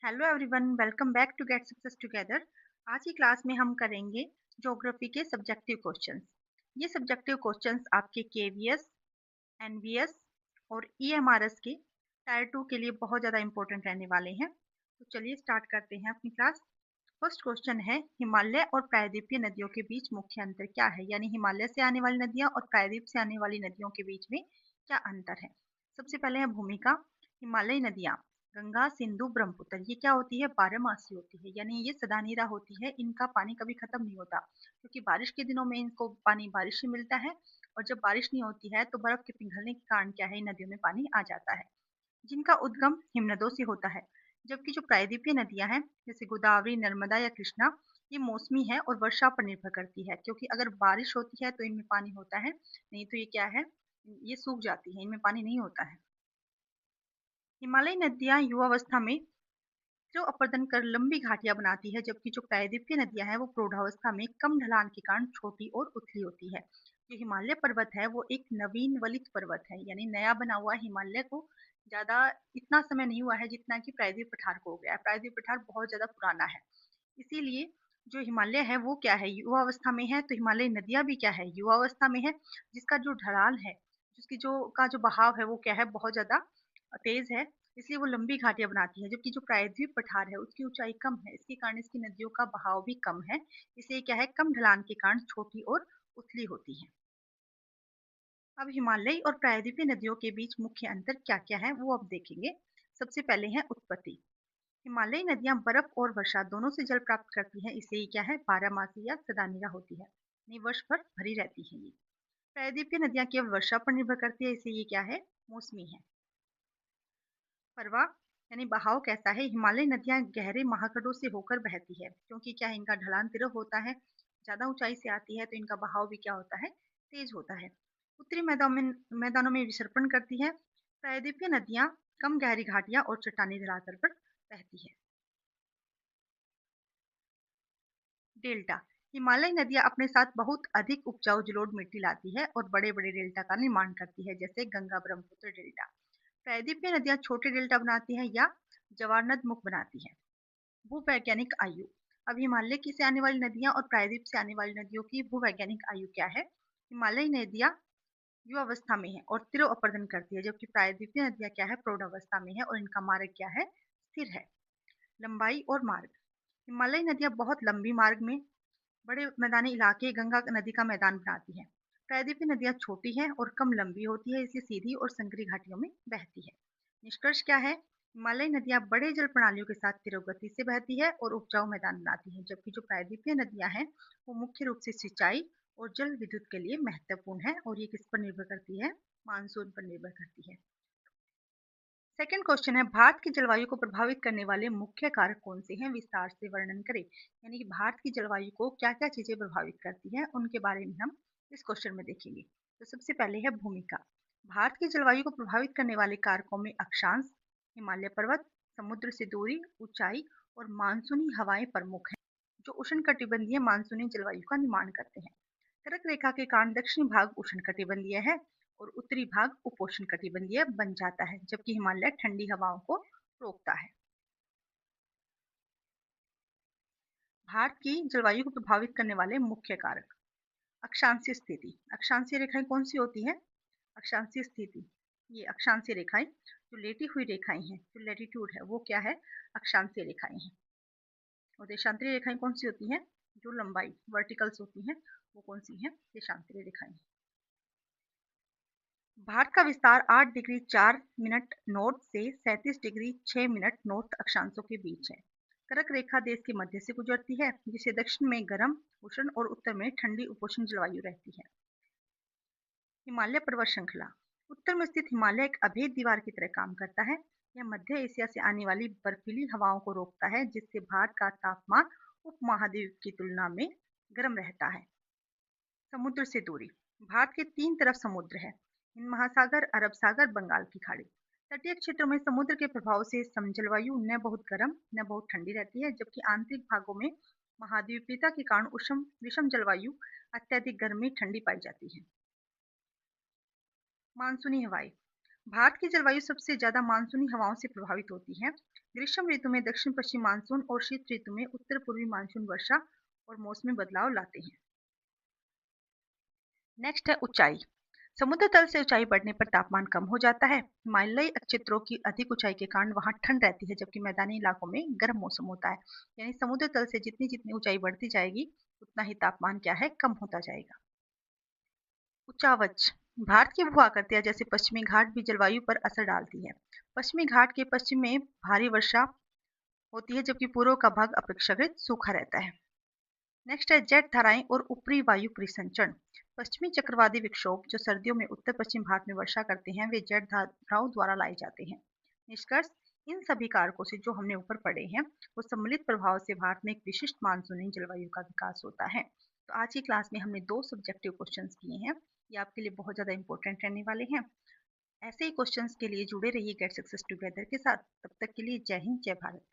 Hello everyone, welcome back to get success together. आज की class में हम करेंगे ज्योग्राफी के सब्जेक्टिव क्वेश्चंस। ये सब्जेक्टिव क्वेश्चंस आपके केवीएस, एनवीएस और ईएमआरएस के टायर 2 के लिए बहुत ज़्यादा इंपॉर्टेंट रहने वाले हैं। तो चलिए स्टार्ट करते हैं अपनी क्लास। फर्स्ट क्वेश्चन है, हिमालय और प्रायद्वीपीय नदियों के बीच मुख्य अंतर क्या है? यानी हिमालय से आने वाली नदियां और प्रायद्वीप से आने वाली नदियों के बीच में क्या अंतर है? सबसे पहले है भूमिका। हिमालयी नदियां गंगा, सिंधु, ब्रह्मपुत्र ये क्या होती है? बारहमासी होती है, यानी ये सदानीरा होती है। इनका पानी कभी खत्म नहीं होता, क्योंकि बारिश के दिनों में इनको पानी बारिश से मिलता है, और जब बारिश नहीं होती है तो बर्फ के पिघलने के कारण क्या है, इन नदियों में पानी आ जाता है, जिनका उद्गम हिमनदों से होता है। जबकि जो प्रायद्वीपीय नदियां हैं, जैसे गोदावरी, नर्मदा या कृष्णा, ये मौसमी है और वर्षा पर निर्भर करती है, क्योंकि अगर बारिश होती है तो इनमें पानी होता है, नहीं तो ये क्या है, ये सूख जाती है, इनमें पानी नहीं होता है। हिमालयी नदियां युवावस्था में जो अपर्दन कर लंबी घाटियां बनाती है, जबकि जो प्रायद्वीपीय नदियां हैं वो प्रौढ़ावस्था में कम ढलान के कारण छोटी और उथली होती है। जो हिमालय पर्वत है वो एक नवीन वलित पर्वत है, यानी नया बना हुआ हिमालय को ज्यादा इतना समय नहीं हुआ है जितना कि प्रायद्वीप पठार को हो गया है। प्रायद्वीप पठार बहुत ज्यादा पुराना है, इसीलिए जो हिमालय है वो क्या है, युवा अवस्था में है। तो हिमालय नदियां भी क्या है, युवा अवस्था में है, जिसका जो ढलान है, जिसकी जो बहाव है वो क्या है, बहुत ज्यादा तेज है, इसलिए वो लंबी घाटियां बनाती है। जबकि जो प्रायद्वीप पठार है उसकी ऊंचाई कम है, इसके कारण इसकी नदियों का बहाव भी कम है, इसलिए क्या है, कम ढलान के कारण छोटी और उथली होती है। अब हिमालयी और प्रायद्वीपीय नदियों के बीच मुख्य अंतर क्या क्या है वो अब देखेंगे। सबसे पहले है उत्पत्ति। हिमालयी नदियां बर्फ और वर्षा दोनों से जल प्राप्त करती हैं, इसलिए ये क्या है, बारहमासी या सदानीरा होती है, यानी वर्ष भर भरी रहती है ये। प्रायद्वीपीय नदियां केवल वर्षा पर निर्भर करती है, इसलिए ये क्या है, मौसमी है। प्रवाह यानी बहाव कैसा है, हिमालयी नदियां गहरे महाखंडों से होकर बहती है, क्योंकि क्या है, इनका ढलान तीव्र होता है, ज्यादा ऊंचाई से आती है, तो इनका बहाव भी क्या होता है, तेज होता है। उत्तरी मैदानों में विसर्पण करती है। प्रायद्वीपीय नदियां कम गहरी घाटियां और चट्टानी जलाकर पर बहती है। डेल्टा, हिमालयी नदियां अपने साथ बहुत अधिक उपजाऊ जलोढ़ मिट्टी लाती है और बड़े बड़े डेल्टा का निर्माण करती है, जैसे गंगा ब्रह्मपुत्र डेल्टा। प्रायद्वीपीय नदियां छोटे डेल्टा बनाती हैं या जवारनद मुख बनाती है। भूवैज्ञानिक आयु। अब हिमालय की से आने वाली नदियां और प्रायद्वीप से आने वाली नदियों की भूवैज्ञानिक आयु क्या है? हिमालयी नदियां युवावस्था में है और तीव्र अपरदन करती है, जबकि प्रायद्वीपीय नदियां क्या है, प्रौढ़ावस्था में है और इनका मार्ग क्या है, स्थिर है। लंबाई और मार्ग। हिमालयी नदियां बहुत लंबी मार्ग में बड़े मैदानी इलाके गंगा नदी का मैदान बनाती है। प्रायद्वीपीय नदियां छोटी हैं और कम लंबी होती है, इसलिए सीधी और संकरी घाटियों में बहती है। निष्कर्ष क्या है, हिमालयी नदियां बड़े जल प्रणालियों के साथ तीव्र गति से बहती है और उपजाऊ मैदान बनाती है, जबकि जो प्रायद्वीपीय नदियां हैं वो मुख्य रूप से सिंचाई और जल विद्युत के लिए महत्वपूर्ण है, और ये किस पर निर्भर करती है, मानसून पर निर्भर करती है। सेकंड क्वेश्चन है, भारत की जलवायु को प्रभावित करने वाले मुख्य कारक कौन से हैं, विस्तार से वर्णन करें। यानी कि भारत की जलवायु को क्या क्या चीजें प्रभावित करती हैं, उनके बारे में हम इस क्वेश्चन में देखेंगे। तो सबसे पहले है भूमिका। भारत की जलवायु को प्रभावित करने वाले कारकों में अक्षांश, हिमालय पर्वत, समुद्र से दूरी, ऊंचाई और मानसूनी हवाएं प्रमुख हैं, जो उष्णकटिबंधीय मानसूनी जलवायु का निर्माण करते हैं। कर्क रेखा के कारण दक्षिणी भाग उष्णकटिबंधीय है और उत्तरी भाग उपोष्णकटिबंधीय बन जाता है, जबकि हिमालय ठंडी हवाओं को रोकता है। भारत की जलवायु को प्रभावित करने वाले मुख्य कारक। अक्षांशीय स्थिति। अक्षांशीय रेखाएं कौन सी होती है? अक्षांशीय स्थिति, ये अक्षांशीय रेखाएं जो लेटी हुई रेखाएं हैं, जो लेटीट्यूड है वो क्या है, अक्षांशीय रेखाएं हैं। और देशांतरीय रेखाएं कौन सी होती हैं? जो लंबाई वर्टिकल्स होती हैं वो कौन सी हैं, देशांतरीय रेखाएं। भारत का विस्तार 8 डिग्री 4 मिनट नॉर्थ से 37 डिग्री 6 मिनट नॉर्थ अक्षांशों के बीच है। कर्क रेखा देश के मध्य से गुजरती है, जिसे दक्षिण में गर्म उष्ण और उत्तर में ठंडी उपोष्ण जलवायु रहती है। हिमालय पर्वत श्रृंखला। उत्तर में स्थित हिमालय एक अभेद दीवार की तरह काम करता है। यह मध्य एशिया से आने वाली बर्फीली हवाओं को रोकता है, जिससे भारत का तापमान उपमहाद्वीप की तुलना में गर्म रहता है। समुद्र से दूरी। भारत के 3 तरफ समुद्र है, हिंद महासागर, अरब सागर, बंगाल की खाड़ी। तटीय क्षेत्रों में समुद्र के प्रभाव से समजलवायु न बहुत गर्म न बहुत ठंडी रहती है, जबकि आंतरिक भागों में महाद्वीपीयता के कारण उष्ण विषम जलवायु, अत्यधिक गर्मी ठंडी पाई जाती है। मानसूनी हवाएं। भारत की जलवायु सबसे ज्यादा मानसूनी हवाओं से प्रभावित होती है। ग्रीष्म ऋतु में दक्षिण पश्चिम मानसून और शीत ऋतु में उत्तर पूर्वी मानसून वर्षा और मौसमी बदलाव लाते हैं। नेक्स्ट है ऊंचाई। समुद्र तल से ऊंचाई बढ़ने पर तापमान कम हो जाता है। हिमालयी क्षेत्रों की अधिक ऊंचाई के कारण वहां ठंड रहती है, जबकि मैदानी इलाकों में गर्म मौसम होता है। यानी समुद्र तल से जितनी जितनी ऊंचाई बढ़ती जाएगी, उतना ही तापमान क्या है, कम होता जाएगा। उच्चावच। भारत की भू आकृतियां जैसे पश्चिमी घाट भी जलवायु पर असर डालती है। पश्चिमी घाट के पश्चिम में भारी वर्षा होती है, जबकि पूर्व का भाग अपेक्षाकृत सूखा रहता है। नेक्स्ट है जेट धाराएं और ऊपरी वायु परिसंचरण। पश्चिमी चक्रवाती विक्षोभ जो सर्दियों में उत्तर पश्चिम भारत में वर्षा करते हैं, वे जेट धाराओं द्वारा लाए जाते हैं। निष्कर्ष, इन सभी कारकों से जो हमने ऊपर पढ़े हैं, वो सम्मिलित प्रभाव से भारत में एक विशिष्ट मानसूनी जलवायु का विकास होता है। तो आज की क्लास में हमने 2 सब्जेक्टिव क्वेश्चंस किए हैं। ये आपके लिए बहुत ज्यादा इंपॉर्टेंट रहने वाले हैं। ऐसे ही क्वेश्चंस के लिए जुड़े रहिए गेट सक्सेस टुगेदर के साथ। तब तक के लिए जय हिंद, जय भारत।